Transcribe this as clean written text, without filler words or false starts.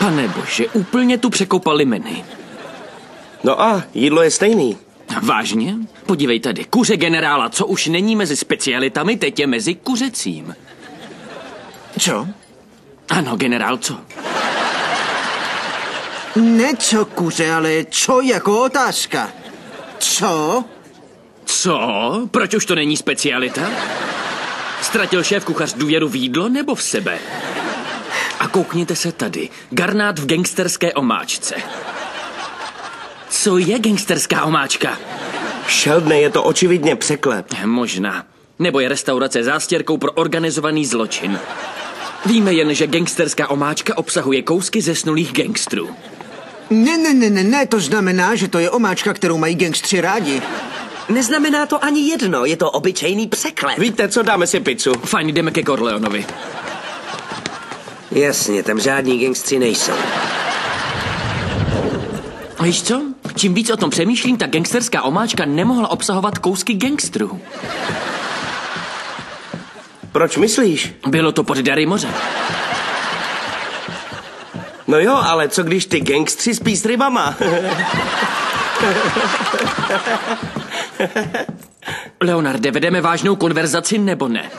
Pane bože, úplně tu překopali menu. No a jídlo je stejný. Vážně? Podívej tady, kuře generála, co už není mezi specialitami, teď je mezi kuřecím. Co? Ano, generál, co? Ne co kuře, ale co jako otázka. Co? Co? Proč už to není specialita? Ztratil šéf kuchař důvěru v jídlo nebo v sebe? A koukněte se tady. Garnát v gangsterské omáčce. Co je gangsterská omáčka? Sheldone, je to očividně překlep. Možná. Nebo je restaurace zástěrkou pro organizovaný zločin. Víme jen, že gangsterská omáčka obsahuje kousky zesnulých gangstrů. Ne, to znamená, že to je omáčka, kterou mají gangstři rádi. Neznamená to ani jedno, je to obyčejný překlep. Víte co, dáme si pizzu. Fajn, jdeme ke Corleonovi. Jasně, tam žádní gangstři nejsou. A víš co? Čím víc o tom přemýšlím, ta gangsterská omáčka nemohla obsahovat kousky gangstrů. Proč myslíš? Bylo to pod dary moře. No jo, ale co když ty gangstři spí s rybama? Leonarde, vedeme vážnou konverzaci nebo ne?